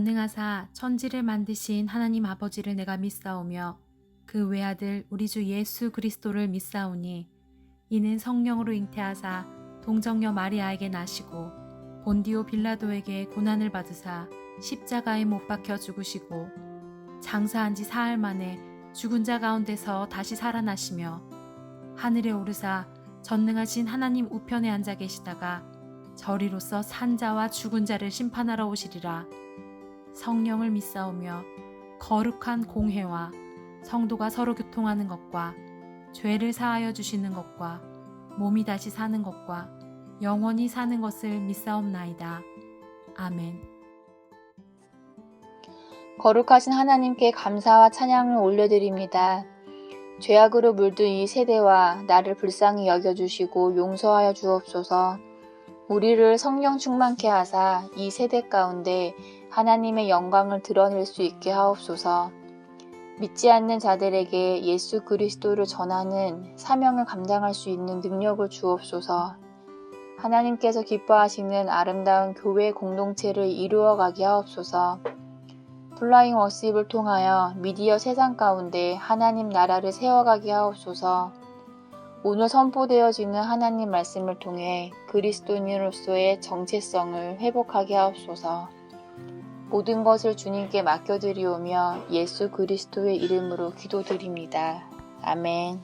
전능하사 천지를 만드신 하나님 아버지를 내가 믿사오며 그 외아들 우리 주 예수 그리스도를 믿사오니 이는 성령으로 잉태하사 동정녀 마리아에게 나시고 본디오 빌라도에게 고난을 받으사 십자가에 못 박혀 죽으시고 장사한 지 사흘 만에 죽은 자 가운데서 다시 살아나시며 하늘에 오르사 전능하신 하나님 우편에 앉아 계시다가 저리로서 산 자와 죽은 자를 심판하러 오시리라. 성령을 믿사오며 거룩한 공회와 성도가 서로 교통하는 것과 죄를 사하여 주시는 것과 몸이 다시 사는 것과 영원히 사는 것을 믿사옵나이다. 아멘. 거룩하신 하나님께 감사와 찬양을 올려드립니다. 죄악으로 물든 이 세대와 나를 불쌍히 여겨주시고 용서하여 주옵소서. 우리를 성령 충만케 하사 이 세대 가운데 하나님의 영광을 드러낼 수 있게 하옵소서. 믿지 않는 자들에게 예수 그리스도를 전하는 사명을 감당할 수 있는 능력을 주옵소서. 하나님께서 기뻐하시는 아름다운 교회 공동체를 이루어가게 하옵소서. 플라잉 워십을 통하여 미디어 세상 가운데 하나님 나라를 세워가게 하옵소서. 오늘 선포되어지는 하나님 말씀을 통해 그리스도인으로서의 정체성을 회복하게 하옵소서. 모든 것을 주님께 맡겨드리오며 예수 그리스도의 이름으로 기도드립니다. 아멘.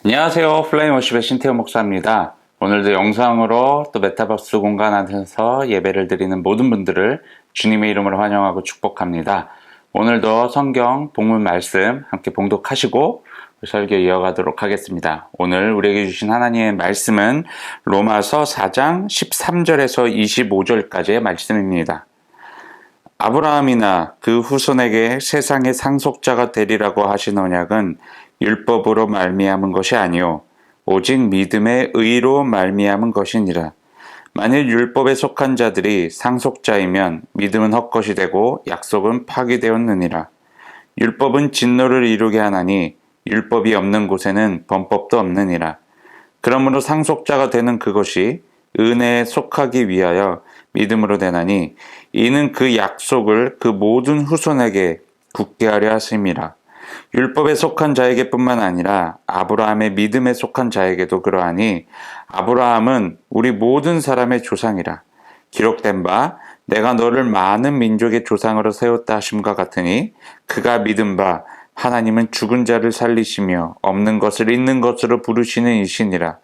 안녕하세요. 플라잉 워십의 신태호 목사입니다. 오늘도 영상으로 또 메타버스 공간 안에서 예배를 드리는 모든 분들을 주님의 이름으로 환영하고 축복합니다. 오늘도 성경 본문 말씀 함께 봉독하시고 설교 이어가도록 하겠습니다. 오늘 우리에게 주신 하나님의 말씀은 로마서 4장 13절에서 25절까지의 말씀입니다. 아브라함이나 그 후손에게 세상의 상속자가 되리라고 하신 언약은 율법으로 말미암은 것이 아니요 오직 믿음의 의로 말미암은 것이니라. 만일 율법에 속한 자들이 상속자이면 믿음은 헛것이 되고 약속은 파기되었느니라. 율법은 진노를 이루게 하나니 율법이 없는 곳에는 범법도 없느니라. 그러므로 상속자가 되는 그것이 은혜에 속하기 위하여 믿음으로 되나니 이는 그 약속을 그 모든 후손에게 굳게 하려 하심이라. 율법에 속한 자에게뿐만 아니라 아브라함의 믿음에 속한 자에게도 그러하니 아브라함은 우리 모든 사람의 조상이라. 기록된 바 내가 너를 많은 민족의 조상으로 세웠다 하심과 같으니 그가 믿은 바 하나님은 죽은 자를 살리시며 없는 것을 있는 것으로 부르시는 이시니라.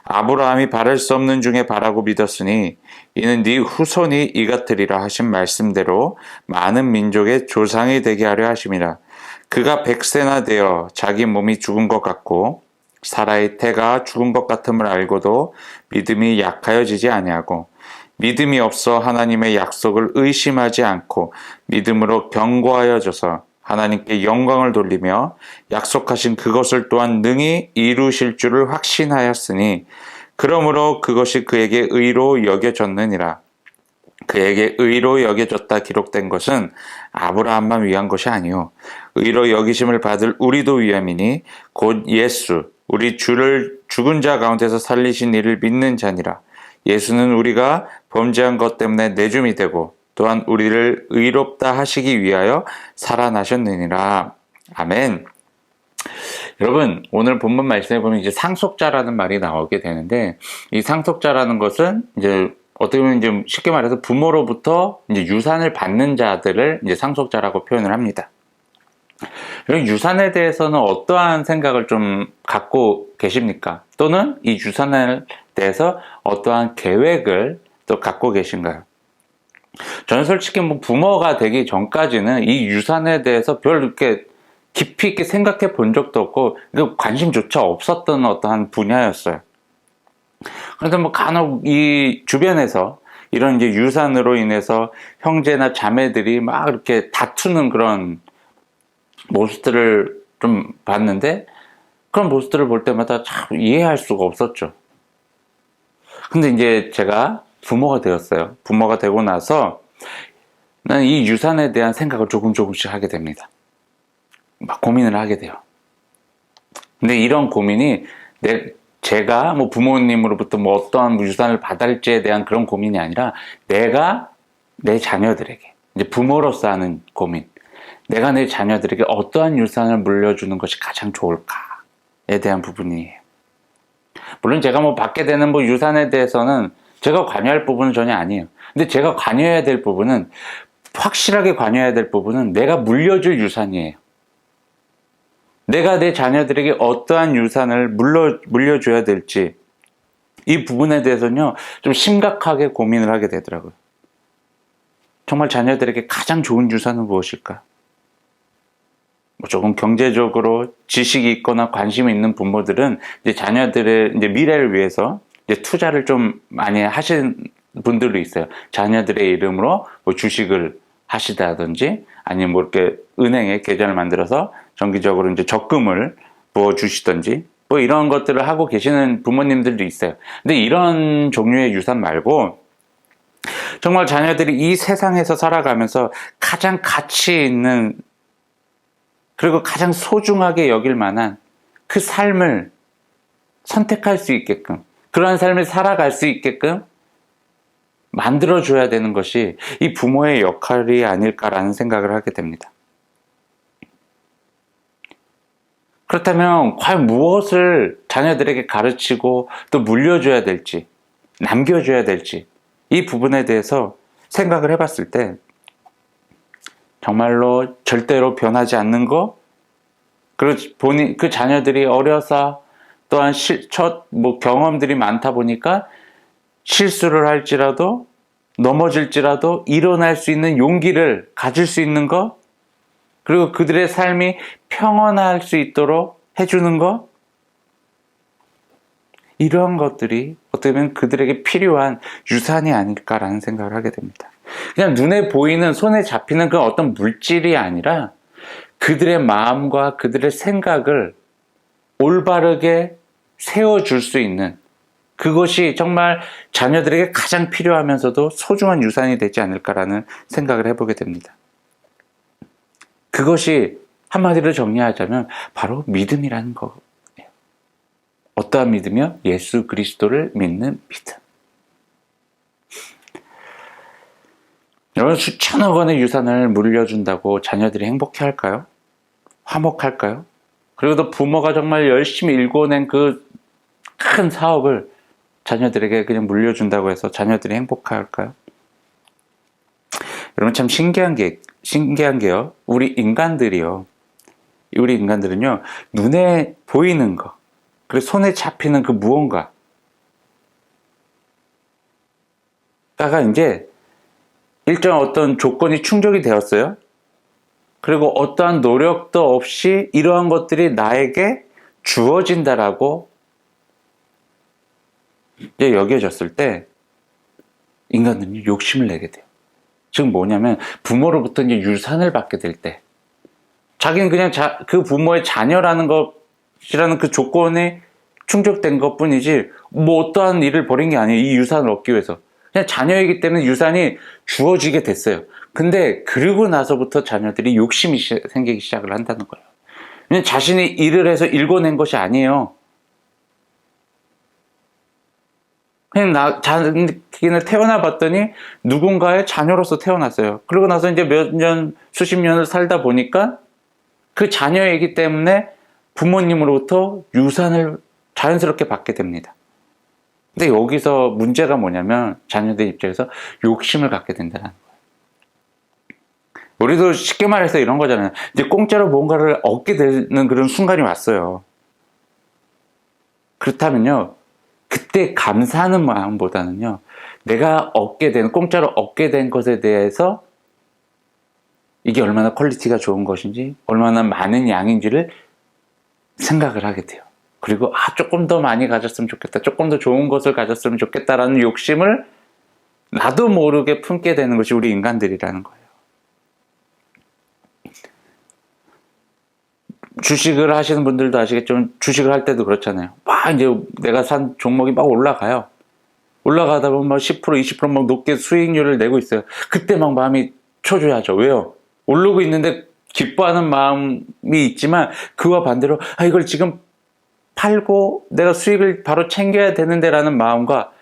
아브라함이 바랄 수 없는 중에 바라고 믿었으니 이는 네 후손이 이같으리라 하신 말씀대로 많은 민족의 조상이 되게 하려 하심이라. 그가 100세나 되어 자기 몸이 죽은 것 같고 사라의 태가 죽은 것 같음을 알고도 믿음이 약하여지지 아니하고 믿음이 없어 하나님의 약속을 의심하지 않고 믿음으로 견고하여져서 하나님께 영광을 돌리며 약속하신 그것을 또한 능히 이루실 줄을 확신하였으니 그러므로 그것이 그에게 의로 여겨졌느니라. 그에게 의로 여겨졌다 기록된 것은 아브라함만 위한 것이 아니요 의로 여기심을 받을 우리도 위함이니 곧 예수 우리 주를 죽은 자 가운데서 살리신 이를 믿는 자니라. 예수는 우리가 범죄한 것 때문에 내줌이 되고 또한 우리를 의롭다 하시기 위하여 살아나셨느니라. 아멘. 여러분, 오늘 본문 말씀에 보면 이제 상속자라는 말이 나오게 되는데, 이 상속자라는 것은 이제 어떻게 보면 이제 쉽게 말해서 부모로부터 이제 유산을 받는 자들을 이제 상속자라고 표현을 합니다. 그럼 유산에 대해서는 어떠한 생각을 좀 갖고 계십니까? 또는 이 유산에 대해서 어떠한 계획을 또 갖고 계신가요? 저는 솔직히 뭐 부모가 되기 전까지는 이 유산에 대해서 별 이렇게 깊이 있게 생각해 본 적도 없고 관심조차 없었던 어떠한 분야였어요. 그런데 뭐 간혹 이 주변에서 이런 이제 유산으로 인해서 형제나 자매들이 막 이렇게 다투는 그런 모습들을 좀 봤는데 그런 모습들을 볼 때마다 참 이해할 수가 없었죠. 근데 이제 제가 부모가 되었어요. 부모가 되고 나서 나는 이 유산에 대한 생각을 조금씩 하게 됩니다. 막 고민을 하게 돼요. 근데 이런 고민이 제가 뭐 부모님으로부터 뭐 어떠한 유산을 받을지에 대한 그런 고민이 아니라 내가 내 자녀들에게, 이제 부모로서 하는 고민, 내가 내 자녀들에게 어떠한 유산을 물려주는 것이 가장 좋을까에 대한 부분이에요. 물론 제가 뭐 받게 되는 뭐 유산에 대해서는 제가 관여할 부분은 전혀 아니에요. 근데 제가 관여해야 될 부분은, 확실하게 관여해야 될 부분은 내가 물려줄 유산이에요. 내가 내 자녀들에게 어떠한 유산을 물려줘야 될지, 이 부분에 대해서는요, 좀 심각하게 고민을 하게 되더라고요. 정말 자녀들에게 가장 좋은 유산은 무엇일까? 뭐 조금 경제적으로 지식이 있거나 관심이 있는 부모들은 이제 자녀들의 이제 미래를 위해서 이제 투자를 좀 많이 하신 분들도 있어요. 자녀들의 이름으로 뭐 주식을 하시다든지, 아니면 뭐 이렇게 은행에 계좌를 만들어서 정기적으로 이제 적금을 부어 주시든지, 뭐 이런 것들을 하고 계시는 부모님들도 있어요. 근데 이런 종류의 유산 말고 정말 자녀들이 이 세상에서 살아가면서 가장 가치 있는, 그리고 가장 소중하게 여길 만한 그 삶을 선택할 수 있게끔, 그러한 삶을 살아갈 수 있게끔 만들어줘야 되는 것이 이 부모의 역할이 아닐까라는 생각을 하게 됩니다. 그렇다면 과연 무엇을 자녀들에게 가르치고 또 물려줘야 될지, 남겨줘야 될지, 이 부분에 대해서 생각을 해봤을 때 정말로 절대로 변하지 않는 거, 그리고 그 자녀들이 어려서 또한 뭐 경험들이 많다 보니까 실수를 할지라도, 넘어질지라도 일어날 수 있는 용기를 가질 수 있는 것, 그리고 그들의 삶이 평온할 수 있도록 해주는 것, 이러한 것들이 어떻게 보면 그들에게 필요한 유산이 아닐까라는 생각을 하게 됩니다. 그냥 눈에 보이는, 손에 잡히는 그 어떤 물질이 아니라 그들의 마음과 그들의 생각을 올바르게 세워줄 수 있는, 그것이 정말 자녀들에게 가장 필요하면서도 소중한 유산이 되지 않을까라는 생각을 해보게 됩니다. 그것이 한마디로 정리하자면 바로 믿음이라는 거예요. 어떠한 믿음이요? 예수 그리스도를 믿는 믿음. 여러분, 수천억 원의 유산을 물려준다고 자녀들이 행복해할까요? 화목할까요? 그리고 또 부모가 정말 열심히 일궈낸 그 큰 사업을 자녀들에게 그냥 물려준다고 해서 자녀들이 행복할까요? 여러분, 참 신기한 게요. 우리 인간들은요, 눈에 보이는 거, 그리고 손에 잡히는 그 무언가가 이제 일정 어떤 조건이 충족이 되었어요. 그리고 어떠한 노력도 없이 이러한 것들이 나에게 주어진다라고 이제 여겨졌을 때 인간들은 욕심을 내게 돼요. 즉 뭐냐면, 부모로부터 이제 유산을 받게 될 때 자기는 그냥 그 부모의 자녀라는 것이라는 그 조건에 충족된 것 뿐이지 뭐 어떠한 일을 벌인 게 아니에요. 이 유산을 얻기 위해서 그냥 자녀이기 때문에 유산이 주어지게 됐어요. 근데 그러고 나서부터 자녀들이 욕심이 생기기 시작을 한다는 거예요. 그냥 자신이 일을 해서 일궈낸 것이 아니에요. 그냥 자기는 태어나 봤더니 누군가의 자녀로서 태어났어요. 그러고 나서 이제 몇 년, 수십 년을 살다 보니까 그 자녀이기 때문에 부모님으로부터 유산을 자연스럽게 받게 됩니다. 근데 여기서 문제가 뭐냐면, 자녀들 입장에서 욕심을 갖게 된다는 거예요. 우리도 쉽게 말해서 이런 거잖아요. 이제 공짜로 뭔가를 얻게 되는 그런 순간이 왔어요. 그렇다면요, 그때 감사하는 마음보다는요, 내가 공짜로 얻게 된 것에 대해서 이게 얼마나 퀄리티가 좋은 것인지, 얼마나 많은 양인지를 생각을 하게 돼요. 그리고 조금 더 많이 가졌으면 좋겠다, 조금 더 좋은 것을 가졌으면 좋겠다라는 욕심을 나도 모르게 품게 되는 것이 우리 인간들이라는 거예요. 주식을 하시는 분들도 아시겠지만, 주식을 할 때도 그렇잖아요. 막 이제 내가 산 종목이 막 올라가요. 올라가다 보면 막 10%, 20% 막 높게 수익률을 내고 있어요. 그때 막 마음이 초조해하죠. 왜요? 오르고 있는데 기뻐하는 마음이 있지만 그와 반대로 이걸 지금 팔고 내가 수익을 바로 챙겨야 되는데 라는 마음과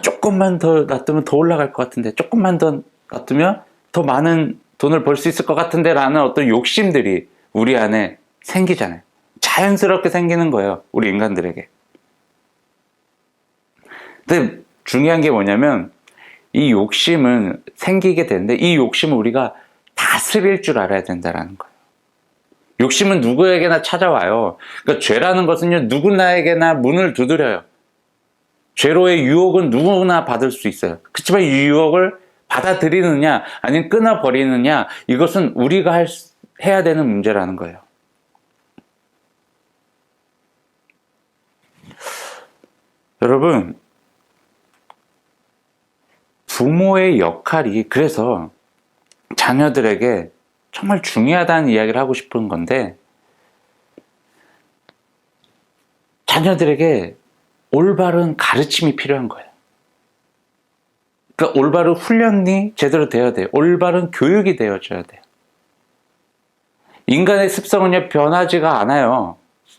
조금만 더 놔두면 더 올라갈 것 같은데, 조금만 더 놔두면 더 많은 돈을 벌 수 있을 것 같은데 라는 어떤 욕심들이 우리 안에 생기잖아요. 자연스럽게 생기는 거예요, 우리 인간들에게. 근데 중요한 게 뭐냐면 이 욕심은 생기게 되는데 이 욕심을 우리가 다스릴 줄 알아야 된다는 거예요. 욕심은 누구에게나 찾아와요. 그러니까 죄라는 것은요, 누구나에게나 문을 두드려요. 죄로의 유혹은 누구나 받을 수 있어요. 그렇지만 이 유혹을 받아들이느냐 아니면 끊어버리느냐, 이것은 우리가 해야 되는 문제라는 거예요. 여러분, 부모의 역할이 그래서 자녀들에게 정말 중요하다는 이야기를 하고 싶은 건데, 자녀들에게 올바른 가르침이 필요한 거예요. 그러니까 올바른 훈련이 제대로 되어야 돼요. 올바른 교육이 되어져야 돼요. 인간의 습성은요, 변하지가 않아요.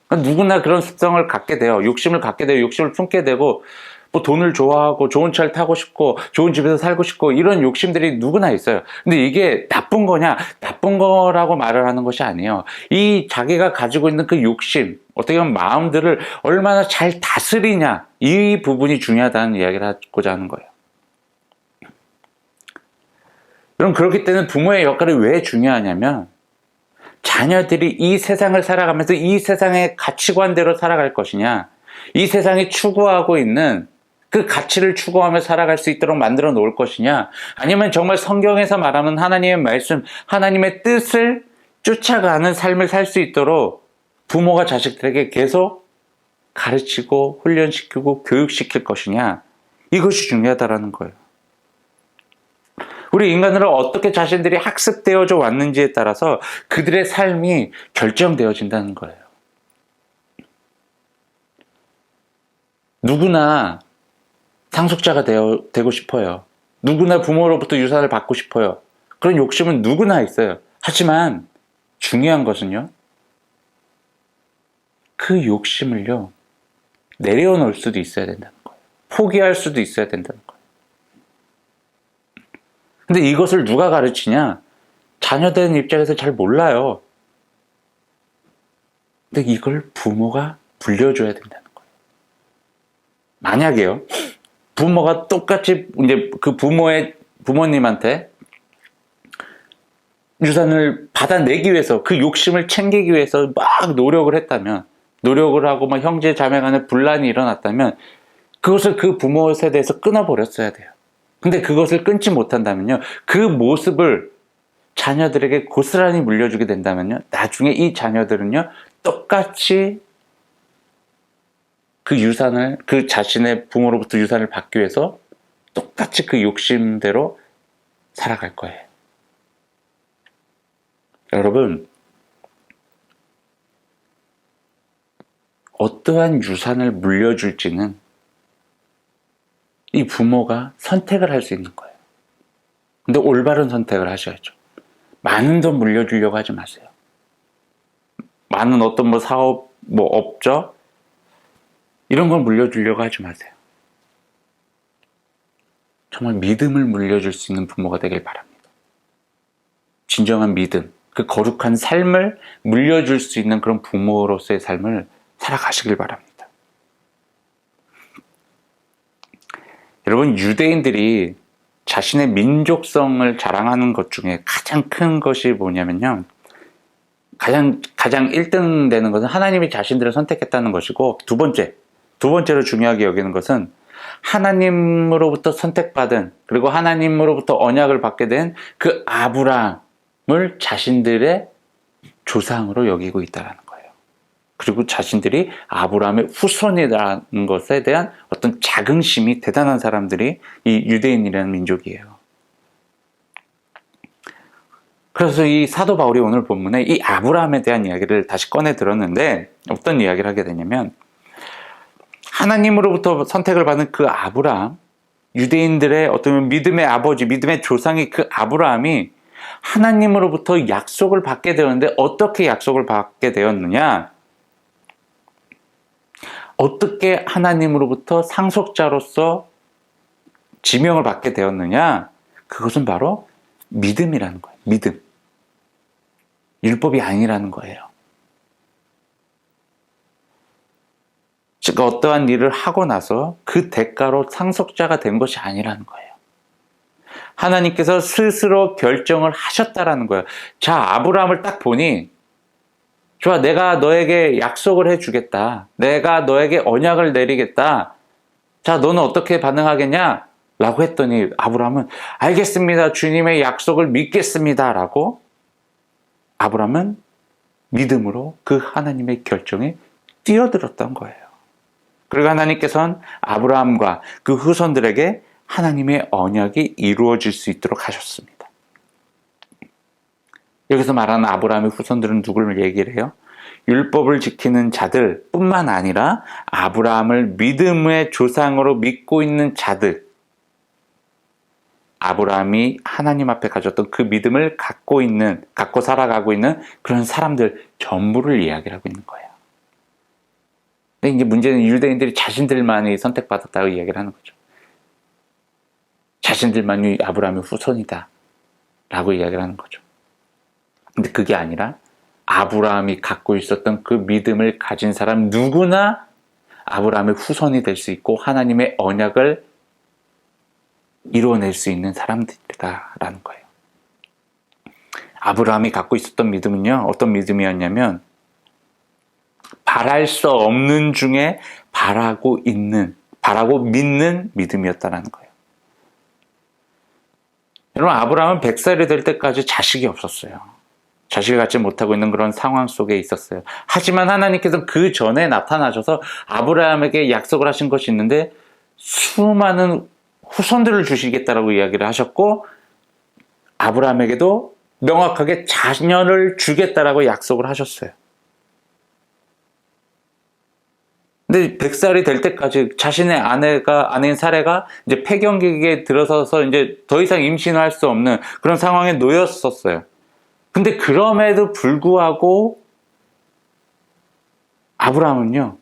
그러니까 누구나 그런 습성을 갖게 돼요. 욕심을 갖게 돼요. 욕심을 품게 되고, 뭐 돈을 좋아하고 좋은 차를 타고 싶고 좋은 집에서 살고 싶고 이런 욕심들이 누구나 있어요. 근데 이게 나쁜 거냐? 나쁜 거라고 말을 하는 것이 아니에요. 이 자기가 가지고 있는 그 욕심, 어떻게 보면 마음들을 얼마나 잘 다스리냐, 이 부분이 중요하다는 이야기를 하고자 하는 거예요. 그럼 그렇기 때문에 부모의 역할이 왜 중요하냐면, 자녀들이 이 세상을 살아가면서 이 세상의 가치관대로 살아갈 것이냐, 이 세상이 추구하고 있는 그 가치를 추구하며 살아갈 수 있도록 만들어 놓을 것이냐, 아니면 정말 성경에서 말하는 하나님의 말씀, 하나님의 뜻을 쫓아가는 삶을 살 수 있도록 부모가 자식들에게 계속 가르치고 훈련시키고 교육시킬 것이냐, 이것이 중요하다는 거예요. 우리 인간으로 어떻게 자신들이 학습되어져 왔는지에 따라서 그들의 삶이 결정되어진다는 거예요. 누구나 상속자가 되고 싶어요. 누구나 부모로부터 유산을 받고 싶어요. 그런 욕심은 누구나 있어요. 하지만 중요한 것은요, 그 욕심을요, 내려놓을 수도 있어야 된다는 거예요. 포기할 수도 있어야 된다는 거예요. 근데 이것을 누가 가르치냐? 자녀된 입장에서 잘 몰라요. 근데 이걸 부모가 물려줘야 된다는 거예요. 만약에요, 부모가 똑같이 이제 그 부모님한테 유산을 받아내기 위해서, 그 욕심을 챙기기 위해서 막 노력을 했다면, 노력을 하고 막 형제 자매 간에 분란이 일어났다면, 그것을 그 부모 세대에서 끊어버렸어야 돼요. 근데 그것을 끊지 못한다면요, 그 모습을 자녀들에게 고스란히 물려주게 된다면요, 나중에 이 자녀들은요, 똑같이 그 유산을, 그 자신의 부모로부터 유산을 받기 위해서 똑같이 그 욕심대로 살아갈 거예요. 여러분, 어떠한 유산을 물려줄지는 이 부모가 선택을 할 수 있는 거예요. 근데 올바른 선택을 하셔야죠. 많은 돈 물려주려고 하지 마세요. 많은 어떤 뭐 사업, 뭐 업적, 이런 걸 물려주려고 하지 마세요. 정말 믿음을 물려줄 수 있는 부모가 되길 바랍니다. 진정한 믿음, 그 거룩한 삶을 물려줄 수 있는 그런 부모로서의 삶을 살아가시길 바랍니다. 여러분, 유대인들이 자신의 민족성을 자랑하는 것 중에 가장 큰 것이 뭐냐면요, 가장 1등 되는 것은 하나님이 자신들을 선택했다는 것이고, 두 번째로 중요하게 여기는 것은 하나님으로부터 선택받은, 그리고 하나님으로부터 언약을 받게 된 그 아브라함을 자신들의 조상으로 여기고 있다는 거예요. 그리고 자신들이 아브라함의 후손이라는 것에 대한 어떤 자긍심이 대단한 사람들이 이 유대인이라는 민족이에요. 그래서 이 사도 바울이 오늘 본문에 이 아브라함에 대한 이야기를 다시 꺼내 들었는데, 어떤 이야기를 하게 되냐면, 하나님으로부터 선택을 받은 그 아브라함, 유대인들의 어떤 믿음의 아버지, 믿음의 조상이 그 아브라함이 하나님으로부터 약속을 받게 되었는데 어떻게 약속을 받게 되었느냐? 어떻게 하나님으로부터 상속자로서 지명을 받게 되었느냐? 그것은 바로 믿음이라는 거예요. 믿음. 율법이 아니라는 거예요. 즉 어떠한 일을 하고 나서 그 대가로 상속자가 된 것이 아니라는 거예요. 하나님께서 스스로 결정을 하셨다라는 거예요. 자, 아브라함을 딱 보니 좋아, 내가 너에게 약속을 해주겠다. 내가 너에게 언약을 내리겠다. 자, 너는 어떻게 반응하겠냐? 라고 했더니 아브라함은 알겠습니다. 주님의 약속을 믿겠습니다. 라고 아브라함은 믿음으로 그 하나님의 결정에 뛰어들었던 거예요. 그리고 하나님께서는 아브라함과 그 후손들에게 하나님의 언약이 이루어질 수 있도록 하셨습니다. 여기서 말하는 아브라함의 후손들은 누구를 얘기를 해요? 율법을 지키는 자들 뿐만 아니라 아브라함을 믿음의 조상으로 믿고 있는 자들, 아브라함이 하나님 앞에 가졌던 그 믿음을 갖고 살아가고 있는 그런 사람들 전부를 이야기를 하고 있는 거예요. 근데 이제 문제는 유대인들이 자신들만이 선택받았다고 이야기를 하는 거죠. 자신들만이 아브라함의 후손이다 라고 이야기를 하는 거죠. 근데 그게 아니라 아브라함이 갖고 있었던 그 믿음을 가진 사람 누구나 아브라함의 후손이 될 수 있고 하나님의 언약을 이루어낼 수 있는 사람들이다라는 거예요. 아브라함이 갖고 있었던 믿음은요, 어떤 믿음이었냐면 바랄 수 없는 중에 바라고 믿는 믿음이었다라는 거예요. 여러분, 아브라함은 100살이 될 때까지 자식이 없었어요. 자식을 갖지 못하고 있는 그런 상황 속에 있었어요. 하지만 하나님께서 그 전에 나타나셔서 아브라함에게 약속을 하신 것이 있는데 수많은 후손들을 주시겠다라고 이야기를 하셨고 아브라함에게도 명확하게 자녀를 주겠다라고 약속을 하셨어요. 근데 100살이 될 때까지 자신의 아내인 사레가 이제 폐경기에 들어서서 이제 더 이상 임신을 할 수 없는 그런 상황에 놓였었어요. 근데 그럼에도 불구하고 아브라함은요,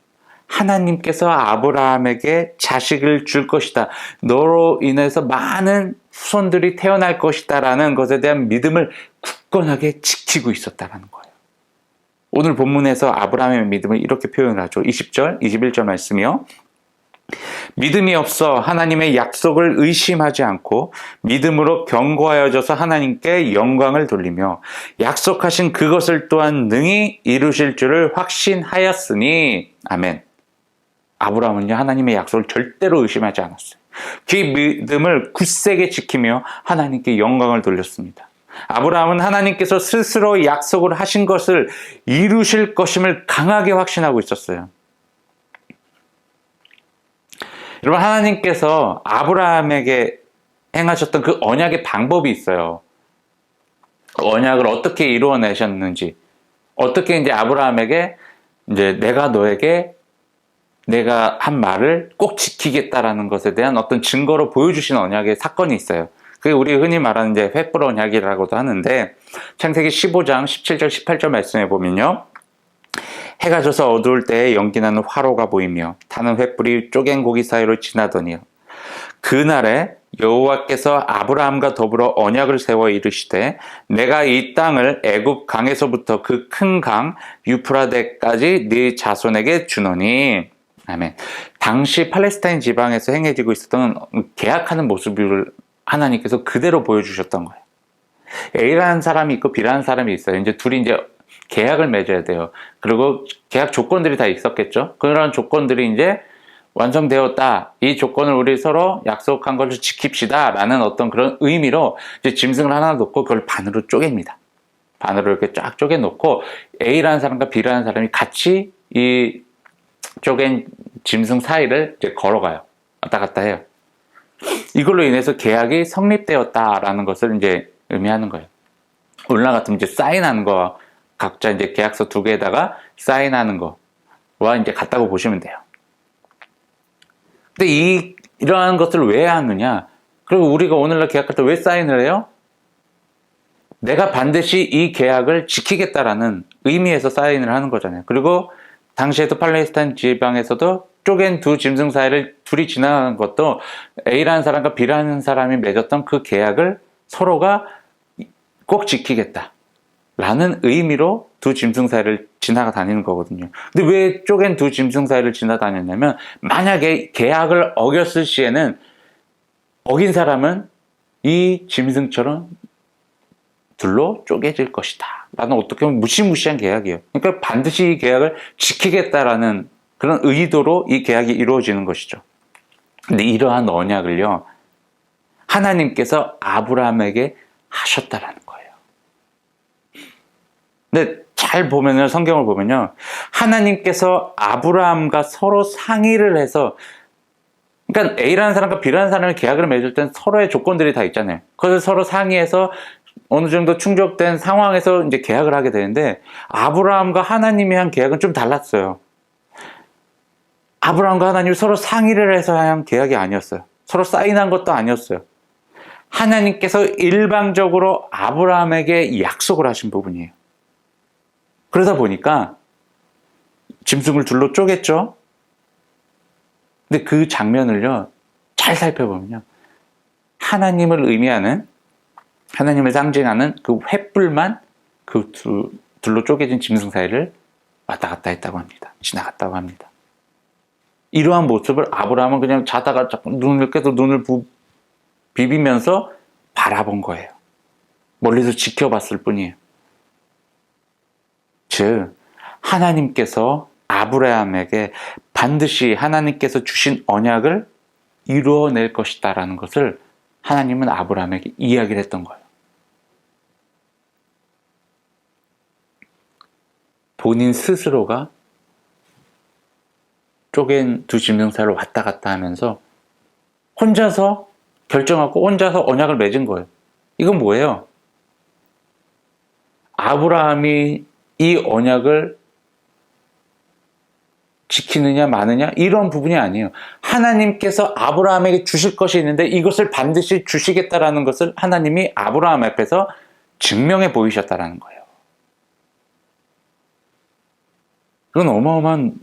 하나님께서 아브라함에게 자식을 줄 것이다. 너로 인해서 많은 후손들이 태어날 것이다. 라는 것에 대한 믿음을 굳건하게 지키고 있었다는 거예요. 오늘 본문에서 아브라함의 믿음을 이렇게 표현을 하죠. 20절, 21절 말씀이요. 믿음이 없어 하나님의 약속을 의심하지 않고 믿음으로 견고하여져서 하나님께 영광을 돌리며 약속하신 그것을 또한 능히 이루실 줄을 확신하였으니 아멘. 아브라함은요, 하나님의 약속을 절대로 의심하지 않았어요. 그 믿음을 굳세게 지키며 하나님께 영광을 돌렸습니다. 아브라함은 하나님께서 스스로 약속을 하신 것을 이루실 것임을 강하게 확신하고 있었어요. 여러분, 하나님께서 아브라함에게 행하셨던 그 언약의 방법이 있어요. 언약을 어떻게 이루어내셨는지, 어떻게 이제 아브라함에게 이제 내가 한 말을 꼭 지키겠다라는 것에 대한 어떤 증거로 보여주신 언약의 사건이 있어요. 그게 우리 흔히 말하는 이제 횃불 언약이라고도 하는데, 창세기 15장 17절 18절 말씀해 보면요. 해가 져서 어두울 때에 연기나는 화로가 보이며 타는 횃불이 쪼갠 고기 사이로 지나더니요. 그날에 여호와께서 아브라함과 더불어 언약을 세워 이르시되 내가 이 땅을 애굽 강에서부터 그 큰 강 유프라데까지 네 자손에게 주노니. 아멘. 당시 팔레스타인 지방에서 행해지고 있었던 계약하는 모습을 하나님께서 그대로 보여주셨던 거예요. A라는 사람이 있고 B라는 사람이 있어요. 이제 둘이 이제 계약을 맺어야 돼요. 그리고 계약 조건들이 다 있었겠죠. 그런 조건들이 이제 완성되었다. 이 조건을 우리 서로 약속한 것을 지킵시다. 라는 어떤 그런 의미로 이제 짐승을 하나 놓고 그걸 반으로 쪼갭니다. 반으로 이렇게 쫙 쪼개놓고 A라는 사람과 B라는 사람이 같이 이 쪼갠 짐승 사이를 이제 걸어가요. 왔다 갔다 해요. 이걸로 인해서 계약이 성립되었다라는 것을 이제 의미하는 거예요. 오늘날 같으면 이제 사인하는 거, 각자 이제 계약서 2개에다가 사인하는 거와 이제 같다고 보시면 돼요. 근데 이 이러한 것을 왜 하느냐? 그리고 우리가 오늘날 계약할 때 왜 사인을 해요? 내가 반드시 이 계약을 지키겠다라는 의미에서 사인을 하는 거잖아요. 그리고 당시에도 팔레스타인 지방에서도 쪼갠 두 짐승 사이를 둘이 지나간 것도 A라는 사람과 B라는 사람이 맺었던 그 계약을 서로가 꼭 지키겠다라는 의미로 두 짐승 사이를 지나가 다니는 거거든요. 근데 왜 쪼갠 두 짐승 사이를 지나다녔냐면 만약에 계약을 어겼을 시에는 어긴 사람은 이 짐승처럼 둘로 쪼개질 것이다 라는 어떻게 보면 무시무시한 계약이에요. 그러니까 반드시 이 계약을 지키겠다라는 그런 의도로 이 계약이 이루어지는 것이죠. 근데 이러한 언약을요, 하나님께서 아브라함에게 하셨다라는 거예요. 근데 잘 보면요, 성경을 보면요, 하나님께서 아브라함과 서로 상의를 해서, 그러니까 A라는 사람과 B라는 사람이 계약을 맺을 땐 서로의 조건들이 다 있잖아요. 그래서 서로 상의해서 어느 정도 충족된 상황에서 이제 계약을 하게 되는데, 아브라함과 하나님이 한 계약은 좀 달랐어요. 아브라함과 하나님이 서로 상의를 해서 한 계약이 아니었어요. 서로 사인한 것도 아니었어요. 하나님께서 일방적으로 아브라함에게 약속을 하신 부분이에요. 그러다 보니까 짐승을 둘로 쪼갰죠. 근데 그 장면을요, 잘 살펴보면요, 하나님을 의미하는, 하나님을 상징하는 그 횃불만 그 둘로 쪼개진 짐승 사이를 왔다 갔다 했다고 합니다. 지나갔다고 합니다. 이러한 모습을 아브라함은 그냥 자다가 자꾸 눈을 깨도 눈을 비비면서 바라본 거예요. 멀리서 지켜봤을 뿐이에요. 즉, 하나님께서 아브라함에게 반드시 하나님께서 주신 언약을 이루어낼 것이다라는 것을 하나님은 아브라함에게 이야기를 했던 거예요. 본인 스스로가 쪼갠 두 짐승사를 왔다 갔다 하면서 혼자서 결정하고 혼자서 언약을 맺은 거예요. 이건 뭐예요? 아브라함이 이 언약을 지키느냐 마느냐 이런 부분이 아니에요. 하나님께서 아브라함에게 주실 것이 있는데 이것을 반드시 주시겠다라는 것을 하나님이 아브라함 앞에서 증명해 보이셨다라는 거예요. 그건 어마어마한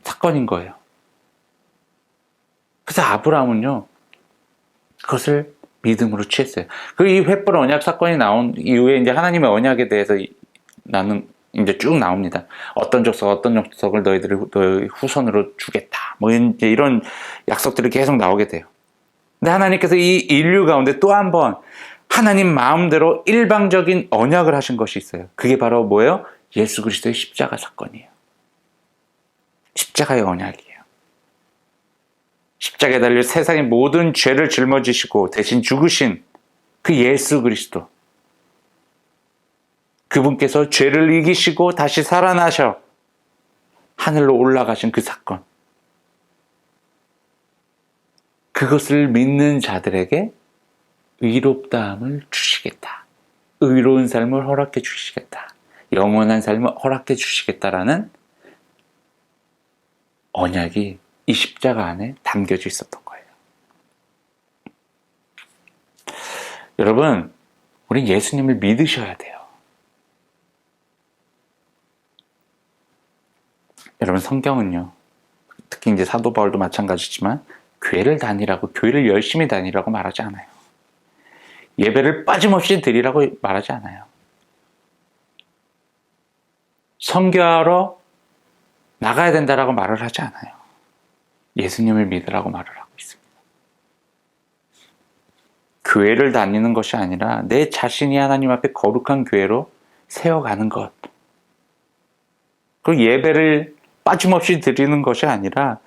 사건인 거예요. 그래서 아브라함은요, 그것을 믿음으로 취했어요. 그리고 이 횃불 언약 사건이 나온 이후에 이제 하나님의 언약에 대해서 나는 이제 쭉 나옵니다. 어떤 족속을 너희 후손으로 주겠다. 뭐 이제 이런 약속들이 계속 나오게 돼요. 근데 하나님께서 이 인류 가운데 또 한 번 하나님 마음대로 일방적인 언약을 하신 것이 있어요. 그게 바로 뭐예요? 예수 그리스도의 십자가 사건이에요. 십자가의 언약이에요. 십자가에 달려 세상의 모든 죄를 짊어지시고 대신 죽으신 그 예수 그리스도, 그분께서 죄를 이기시고 다시 살아나셔 하늘로 올라가신 그 사건, 그것을 믿는 자들에게 의롭다함을 주시겠다, 의로운 삶을 허락해 주시겠다, 영원한 삶을 허락해 주시겠다라는 언약이 이 십자가 안에 담겨져 있었던 거예요. 여러분, 우리 예수님을 믿으셔야 돼요. 여러분, 성경은요, 특히 이제 사도 바울도 마찬가지지만 교회를 다니라고, 교회를 열심히 다니라고 말하지 않아요. 예배를 빠짐없이 드리라고 말하지 않아요. 선교하러 나가야 된다라고 말을 하지 않아요. 예수님을 믿으라고 말을 하고 있습니다. 교회를 다니는 것이 아니라 내 자신이 하나님 앞에 거룩한 교회로 세워가는 것, 그리고 예배를 빠짐없이 드리는 것이 아니라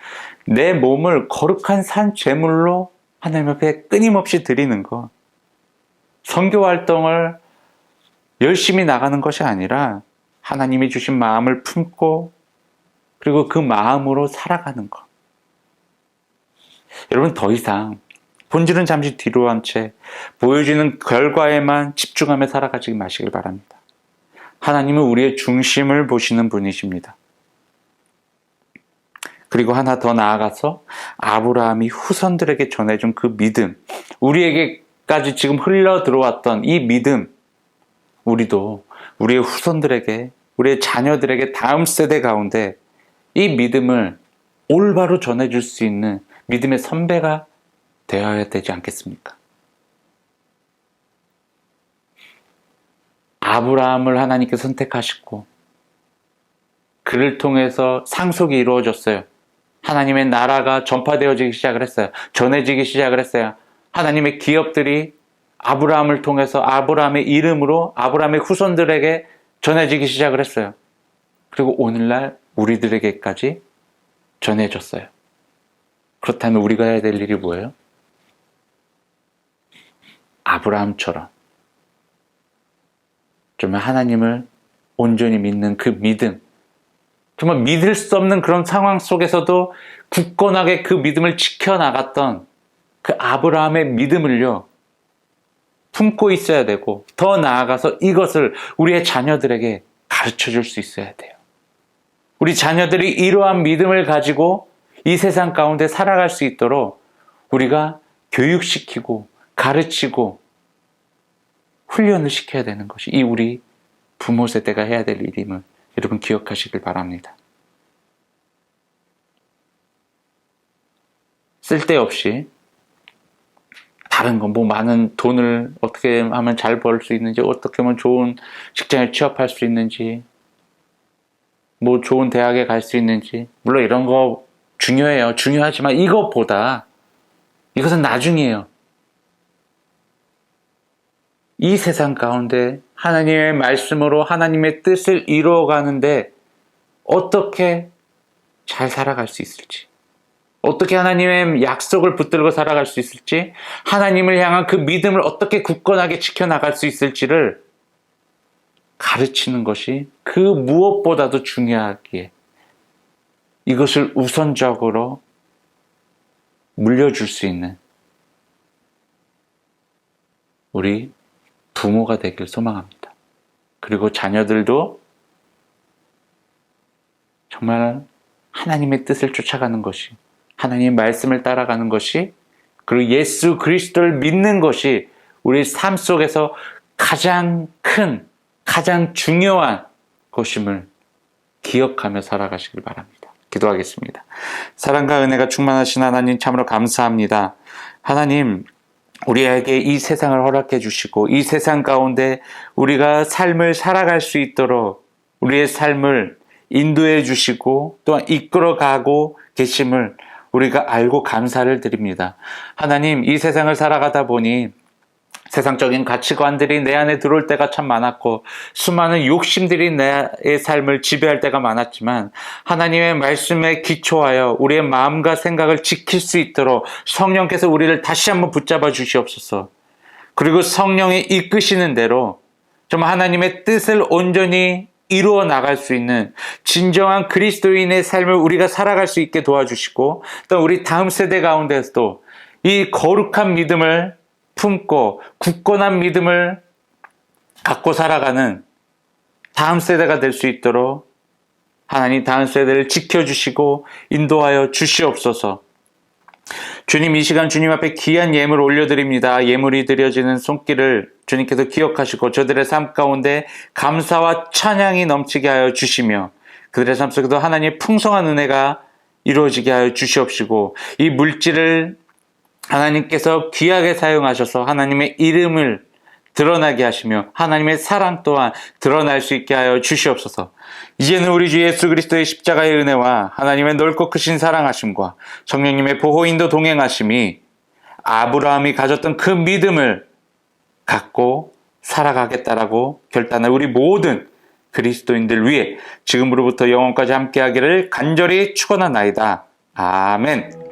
내 몸을 거룩한 산 제물로 하나님 앞에 끊임없이 드리는 것, 선교 활동을 열심히 나가는 것이 아니라 하나님이 주신 마음을 품고 그리고 그 마음으로 살아가는 것. 여러분, 더 이상 본질은 잠시 뒤로 한 채 보여지는 결과에만 집중하며 살아가지 마시길 바랍니다. 하나님은 우리의 중심을 보시는 분이십니다. 그리고 하나 더 나아가서 아브라함이 후손들에게 전해준 그 믿음, 우리에게까지 지금 흘러 들어왔던 이 믿음, 우리도 우리의 후손들에게, 우리의 자녀들에게 다음 세대 가운데 이 믿음을 올바로 전해줄 수 있는 믿음의 선배가 되어야 되지 않겠습니까? 아브라함을 하나님께서 선택하시고 그를 통해서 상속이 이루어졌어요. 하나님의 나라가 전파되어지기 시작을 했어요. 전해지기 시작을 했어요. 하나님의 기업들이 아브라함을 통해서 아브라함의 이름으로 아브라함의 후손들에게 전해지기 시작을 했어요. 그리고 오늘날 우리들에게까지 전해졌어요. 그렇다면 우리가 해야 될 일이 뭐예요? 아브라함처럼 정말 하나님을 온전히 믿는 그 믿음, 정말 믿을 수 없는 그런 상황 속에서도 굳건하게 그 믿음을 지켜나갔던 그 아브라함의 믿음을요, 품고 있어야 되고, 더 나아가서 이것을 우리의 자녀들에게 가르쳐 줄 수 있어야 돼요. 우리 자녀들이 이러한 믿음을 가지고 이 세상 가운데 살아갈 수 있도록 우리가 교육시키고 가르치고 훈련을 시켜야 되는 것이 이 우리 부모 세대가 해야 될 일임을 여러분 기억하시길 바랍니다. 쓸데없이 다른 거, 많은 돈을 어떻게 하면 잘 벌 수 있는지, 어떻게 하면 좋은 직장에 취업할 수 있는지, 좋은 대학에 갈 수 있는지, 물론 이런 거 중요해요. 중요하지만 이것보다 이것은 나중이에요. 이 세상 가운데 하나님의 말씀으로 하나님의 뜻을 이루어가는데 어떻게 잘 살아갈 수 있을지, 어떻게 하나님의 약속을 붙들고 살아갈 수 있을지, 하나님을 향한 그 믿음을 어떻게 굳건하게 지켜나갈 수 있을지를 가르치는 것이 그 무엇보다도 중요하기에 이것을 우선적으로 물려줄 수 있는 우리 부모가 되길 소망합니다. 그리고 자녀들도 정말 하나님의 뜻을 쫓아가는 것이, 하나님의 말씀을 따라가는 것이, 그리고 예수 그리스도를 믿는 것이 우리 삶 속에서 가장 큰, 가장 중요한 것임을 기억하며 살아가시길 바랍니다. 기도하겠습니다. 사랑과 은혜가 충만하신 하나님, 참으로 감사합니다. 하나님, 우리에게 이 세상을 허락해 주시고 이 세상 가운데 우리가 삶을 살아갈 수 있도록 우리의 삶을 인도해 주시고 또한 이끌어가고 계심을 우리가 알고 감사를 드립니다. 하나님, 이 세상을 살아가다 보니 세상적인 가치관들이 내 안에 들어올 때가 참 많았고 수많은 욕심들이 내 삶을 지배할 때가 많았지만 하나님의 말씀에 기초하여 우리의 마음과 생각을 지킬 수 있도록 성령께서 우리를 다시 한번 붙잡아 주시옵소서. 그리고 성령이 이끄시는 대로 정말 하나님의 뜻을 온전히 이루어 나갈 수 있는 진정한 그리스도인의 삶을 우리가 살아갈 수 있게 도와주시고 또 우리 다음 세대 가운데서도 이 거룩한 믿음을 품고 굳건한 믿음을 갖고 살아가는 다음 세대가 될 수 있도록 하나님 다음 세대를 지켜주시고 인도하여 주시옵소서. 주님, 이 시간 주님 앞에 귀한 예물 올려드립니다. 예물이 드려지는 손길을 주님께서 기억하시고 저들의 삶 가운데 감사와 찬양이 넘치게 하여 주시며 그들의 삶 속에도 하나님의 풍성한 은혜가 이루어지게 하여 주시옵시고 이 물질을 하나님께서 귀하게 사용하셔서 하나님의 이름을 드러나게 하시며 하나님의 사랑 또한 드러날 수 있게 하여 주시옵소서. 이제는 우리 주 예수 그리스도의 십자가의 은혜와 하나님의 넓고 크신 사랑하심과 성령님의 보호인도 동행하심이 아브라함이 가졌던 그 믿음을 갖고 살아가겠다라고 결단한 우리 모든 그리스도인들 위해 지금으로부터 영원까지 함께하기를 간절히 축원하나이다. 아멘.